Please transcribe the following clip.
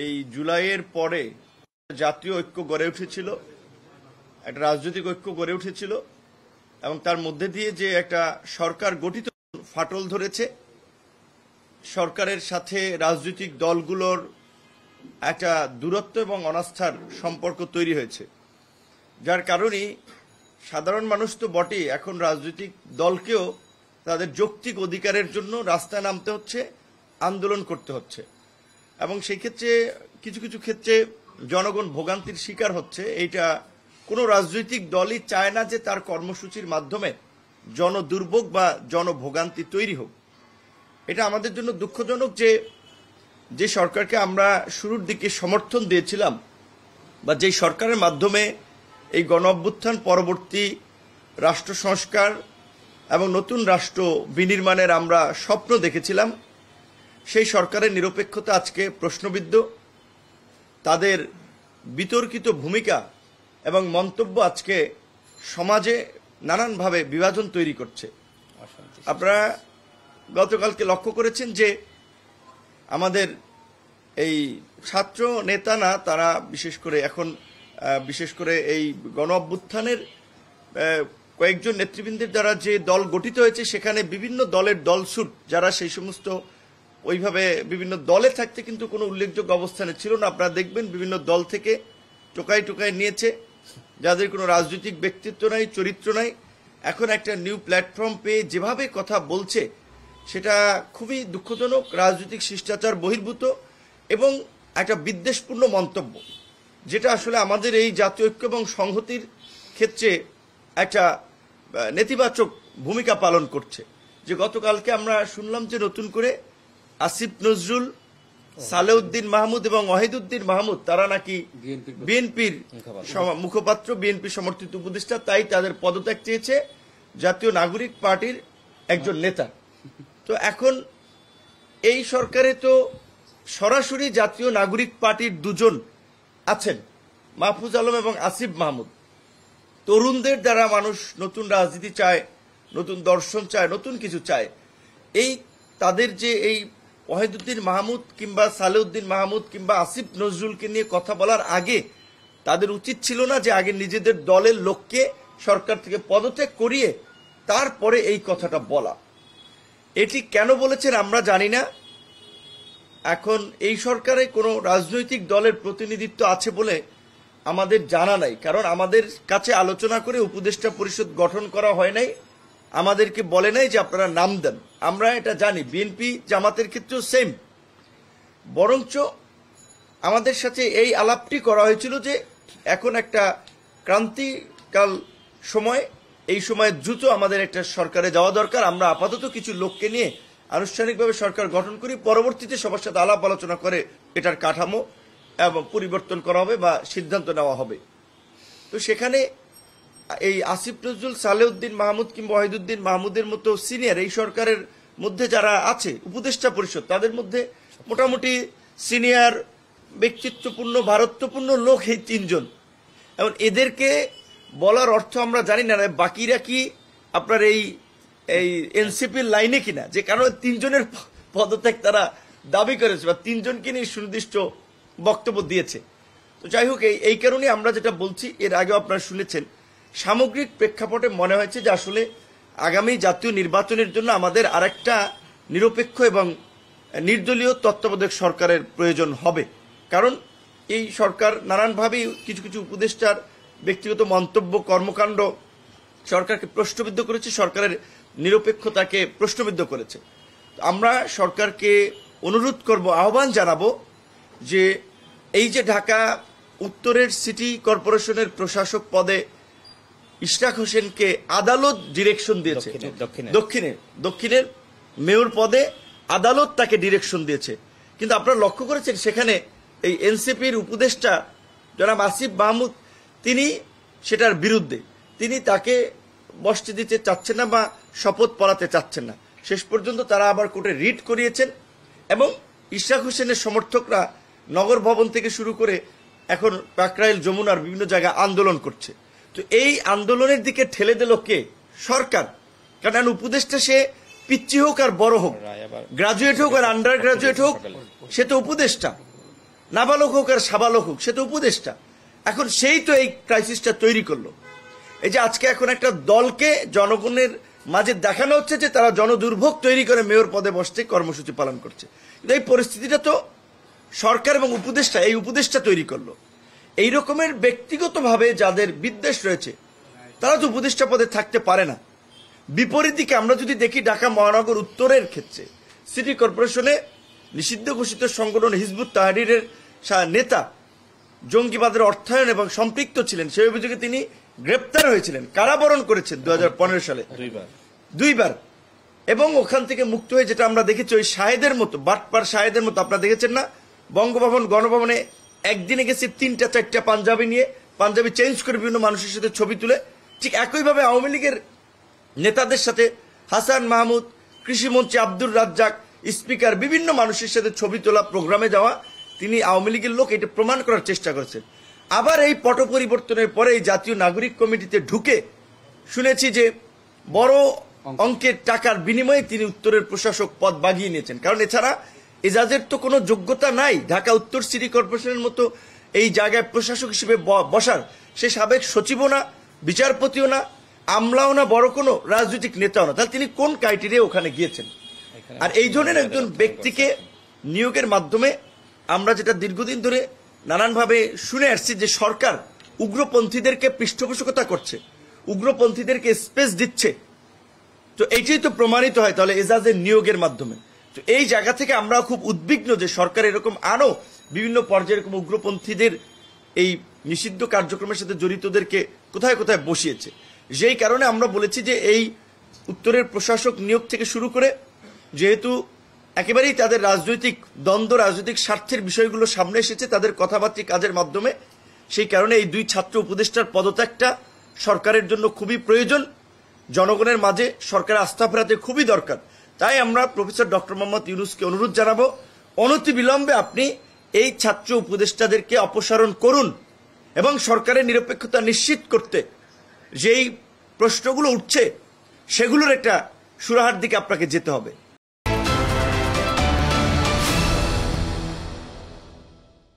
এই জুলাইয়ের পরে জাতীয় ঐক্য গড়ে উঠেছিল, একটা রাজনৈতিক ঐক্য গড়ে উঠেছিল এবং তার মধ্যে দিয়ে যে একটা সরকার গঠিত ফাটল ধরেছে, সরকারের সাথে রাজনৈতিক দলগুলোর একটা দূরত্ব এবং অনাস্থার সম্পর্ক তৈরি হয়েছে, যার কারণে সাধারণ মানুষ তো বটেই, এখন রাজনৈতিক দলকেও তাদের যৌক্তিক অধিকারের জন্য রাস্তায় নামতে হচ্ছে, আন্দোলন করতে হচ্ছে এবং সেই ক্ষেত্রে কিছু কিছু ক্ষেত্রে জনগণ ভোগান্তির শিকার হচ্ছে। এইটা কোনো রাজনৈতিক দলই চায় না যে তার কর্মসূচির মাধ্যমে জনদুর্ভোগ বা জনভোগান্তি তৈরি হোক। এটা আমাদের জন্য দুঃখজনক যে সরকারকে আমরা শুরুর দিকে সমর্থন দিয়েছিলাম বা যেই সরকারের মাধ্যমে এই গণ অভ্যুত্থান পরবর্তী রাষ্ট্র সংস্কার এবং নতুন রাষ্ট্র বিনির্মাণের আমরা স্বপ্ন দেখেছিলাম, সেই সরকারের নিরপেক্ষতা আজকে প্রশ্নবিদ্ধ। তাদের বিতর্কিত ভূমিকা এবং মন্তব্য আজকে সমাজে নানানভাবে বিভাজন তৈরি করছে। আপনারা গতকালকে লক্ষ্য করেছেন যে আমাদের এই ছাত্র নেতা না, তারা বিশেষ করে এই গণ অভ্যুত্থানের কয়েকজন নেতৃবৃন্দের দ্বারা যে দল গঠিত হয়েছে, সেখানে বিভিন্ন দলের দলছুট যারা সেই সমস্ত ওইভাবে বিভিন্ন দলে থাকতে কিন্তু কোনো উল্লেখযোগ্য অবস্থানে ছিল না। আপনারা দেখবেন বিভিন্ন দল থেকে টোকাই নিয়েছে, যাদের কোনো রাজনৈতিক ব্যক্তিত্ব নাই, চরিত্র নাই। এখন একটা নিউ প্ল্যাটফর্ম পেয়ে যেভাবে কথা বলছে, সেটা খুবই দুঃখজনক, রাজনৈতিক শিষ্টাচার বহির্ভূত এবং একটা বিদ্বেষপূর্ণ মন্তব্য, যেটা আসলে আমাদের এই জাতীয় ঐক্য এবং সংহতির ক্ষেত্রে একটা নেতিবাচক ভূমিকা পালন করছে। যে গতকালকে আমরা শুনলাম যে নতুন করে আসিফ নজরুল, সালেউদ্দিন মাহমুদ এবং ওয়াহিদুদ্দিন মাহমুদ তারা নাকি বিএনপির মুখপাত্র, বিএনপি সমর্থিত উপদেষ্টা, তাই তাদের পদত্যাগ চেয়েছে জাতীয় নাগরিক পার্টির একজন নেতা। তো এখন এই সরকারে তো সরাসরি জাতীয় নাগরিক পার্টির দুজন আছেন, মাহফুজ আলম এবং আসিফ মাহমুদ। তরুণদের দ্বারা মানুষ নতুন রাজনীতি চায়, নতুন দর্শন চায়, নতুন কিছু চায়। এই তাদের যে এই ওয়াহিদুদ্দিন মাহমুদ কিংবা সালেউদ্দিন মাহমুদ কিংবা আসিফ নজরুলকে নিয়ে কথা বলার আগে তাদের উচিত ছিল না যে আগে নিজেদের দলের লোককে সরকার থেকে পদত্যাগ করিয়ে তারপরে এই কথাটা বলা। এটি কেন বলেছেন আমরা জানি না। এখন এই সরকারে কোনো রাজনৈতিক দলের প্রতিনিধিত্ব আছে বলে আমাদের জানা নাই, কারণ আমাদের কাছে আলোচনা করে উপদেষ্টা পরিষদ গঠন করা হয় নাই, আমাদেরকে বলে নাই যে আপনারা নাম দেন। আমরা এটা জানি, বিএনপি জামাতের ক্ষেত্রেও সেম। বরঞ্চ আমাদের সাথে এই আলাপটি করা হয়েছিল যে এখন একটা ক্রান্তিকাল সময়, এই সময় দ্রুত আমাদের একটা সরকারে যাওয়া দরকার। আমরা আপাতত কিছু লোককে নিয়ে আনুষ্ঠানিকভাবে সরকার গঠন করি, পরবর্তীতে সবার সাথে আলাপ আলোচনা করে এটার কাঠামো এবং পরিবর্তন করা হবে বা সিদ্ধান্ত নেওয়া হবে। তো সেখানে এই আসিফ নজরুল, সালেউদ্দিন মাহমুদ কিংবা ওয়াহিদুদ্দিন মাহমুদের মতো সিনিয়র এই সরকারের মধ্যে যারা আছে উপদেষ্টা পরিষদ, তাদের মধ্যে মোটামুটি সিনিয়র ব্যক্তিত্বপূর্ণ ভারত্বপূর্ণ লোক এই তিনজন। এবং এদেরকে বলার অর্থ আমরা জানি না বাকিরা কি আপনার এই এনসিপির লাইনে কিনা, যে কারণে তিনজনের পদত্যাগ তারা দাবি করেছে বা তিনজনকে নিয়ে সুনির্দিষ্ট বক্তব্য দিয়েছে। তো যাই হোক, এই কারণে আমরা যেটা বলছি, এর আগে আপনারা শুনেছেন, সামগ্রিক প্রেক্ষাপটে মনে হয়েছে যে আসলে আগামী জাতীয় নির্বাচনের জন্য আমাদের আরেকটা নিরপেক্ষ এবং নির্দলীয় তত্ত্বাবধায়ক সরকারের প্রয়োজন হবে। কারণ এই সরকার নানানভাবেই কিছু কিছু উপদেষ্টার ব্যক্তিগত মন্তব্য, কর্মকাণ্ড সরকারকে প্রশ্নবিদ্ধ করেছে, সরকারের নিরপেক্ষতাকে প্রশ্নবিদ্ধ করেছে। আমরা সরকারকে অনুরোধ করব, আহ্বান জানাবো যে এই যে ঢাকা উত্তরের সিটি কর্পোরেশনের প্রশাসক পদে ইশরাক হোসেনকে আদালত ডিরেকশন দিয়েছে, দক্ষিণের মেয়র পদে আদালত তাকে ডিরেকশন দিয়েছে, কিন্তু আপনারা লক্ষ্য করেছেন সেখানে এই এনসিপির উপদেষ্টা জনাব আসিফ মাহমুদ, তিনি সেটার বিরুদ্ধে, তিনি তাকে বসতে দিতে চাচ্ছেন না বা শপথ পড়াতে চাচ্ছেন না। শেষ পর্যন্ত তারা আবার কোর্টে রিট করিয়েছেন এবং ইশরাক হোসেনের সমর্থকরা নগর ভবন থেকে শুরু করে এখন কাকরাইল, যমুনার বিভিন্ন জায়গায় আন্দোলন করছে। তো এই আন্দোলনের দিকে ঠেলে দিল কে? সরকার। কারণ উপদেষ্টা সে পিচ্চি হোক আর বড় হোক, গ্রাজুয়েট হোক আর আন্ডার গ্রাজুয়েট হোক, সে তো উপদেষ্টা। নাবালক হোক আর সাবালক হোক, সে তো উপদেষ্টা। এখন সেই তো এই ক্রাইসিসটা তৈরি করলো। এই যে আজকে এখন একটা দলকে জনগণের মাঝে দেখানো হচ্ছে যে তারা জনদুর্ভোগ তৈরি করে মেয়র পদে বসতে কর্মসূচি পালন করছে, কিন্তু এই পরিস্থিতিটা তো সরকার এবং এই উপদেষ্টা তৈরি করলো। এই রকমের ব্যক্তিগতভাবে যাদের বিদ্বেষ রয়েছে তারা তো উপদেষ্টা পদে থাকতে পারে না। বিপরীত দিকে আমরা যদি দেখি, ঢাকা মহানগর উত্তরের ক্ষেত্রে সিটি কর্পোরেশনে নিষিদ্ধ ঘোষিত সংগঠন হিজবুত তাহরীরের নেতা জঙ্গিবাদের অর্থায়ন এবং সম্পৃক্ত ছিলেন, সেই অভিযোগে তিনি গ্রেপ্তার হয়েছিলেন, কারাবরণ করেছেন 2015 সালে দুইবার, এবং ওখান থেকে মুক্ত হয়ে যেটা আমরা দেখেছি ওই শাহেদের মতো, বাটপার শাহেদের মতো, আপনারা দেখেছেন না বঙ্গভবন গণভবনে একদিনে গেছে 3-4টা পাঞ্জাবি নিয়ে, পাঞ্জাবি চেঞ্জ করে বিভিন্ন মানুষের সাথে ছবি তুলে। ঠিক একইভাবে আওয়ামী লীগের নেতাদের সাথে হাসান মাহমুদ, কৃষিমন্ত্রী আব্দুর রাজ্জাক, স্পিকার, বিভিন্ন মানুষের সাথে ছবি তোলা, প্রোগ্রামে যাওয়া, তিনি আওয়ামী লীগের লোক, এটা প্রমাণ করার চেষ্টা করেছেন। আবার এই পট পরিবর্তনের পরে এই জাতীয় নাগরিক কমিটিতে ঢুকে শুনেছি যে বড় অঙ্কের টাকার বিনিময়ে তিনি উত্তরের প্রশাসক পদ বাগিয়ে নিয়েছেন, কারণ এছাড়া এজাজের তো কোনো যোগ্যতা নাই ঢাকা উত্তর সিটি কর্পোরেশনের মতো এই জায়গায় প্রশাসক হিসেবে বসার। সে সাবেক সচিবও না, বিচারপতিও না, আমলাও না, বড় কোনো রাজনৈতিক নেতাও না। তাহলে তিনি কোন ক্রাইটেরিয়া ওখানে গিয়েছেন? আর এই ধরনের একজন ব্যক্তিকে নিয়োগের মাধ্যমে আমরা যেটা দীর্ঘদিন ধরে নানানভাবে শুনে আসছি যে সরকার উগ্রপন্থীদেরকে পৃষ্ঠপোষকতা করছে, উগ্রপন্থীদেরকে স্পেস দিচ্ছে, তো এইটাই তো প্রমাণিত হয় তাহলে এজাজের নিয়োগের মাধ্যমে। তো এই জায়গা থেকে আমরা খুব উদ্বিগ্ন যে সরকার এরকম আরো বিভিন্ন পর্যায়ে এরকম উগ্রপন্থীদের এই নিষিদ্ধ কার্যক্রমের সাথে জড়িতদেরকে কোথায় কোথায় বসিয়েছে। যেই কারণে আমরা বলেছি যে এই উত্তরের প্রশাসক নিয়োগ থেকে শুরু করে, যেহেতু একেবারেই তাদের রাজনৈতিক দ্বন্দ্ব, রাজনৈতিক স্বার্থের বিষয়গুলো সামনে এসেছে তাদের কথাবার্তা কাজের মাধ্যমে, সেই কারণে এই 2 ছাত্র উপদেষ্টার পদত্যাগটা সরকারের জন্য খুবই প্রয়োজন, জনগণের মাঝে সরকার আস্থা ফেরাতে খুবই দরকার। তাই আমরা প্রফেসর ডক্টর মোহাম্মদ ইউনূসকে অনুরোধ জানাবো, অনতিবিলম্বে আপনি এই ছাত্র উপদেষ্টাদেরকে অপসারণ করুন এবং সরকারের নিরপেক্ষতা নিশ্চিত করতে যেই প্রশ্নগুলো উঠছে সেগুলোর একটা সুরাহার দিকে আপনাকে যেতে হবে।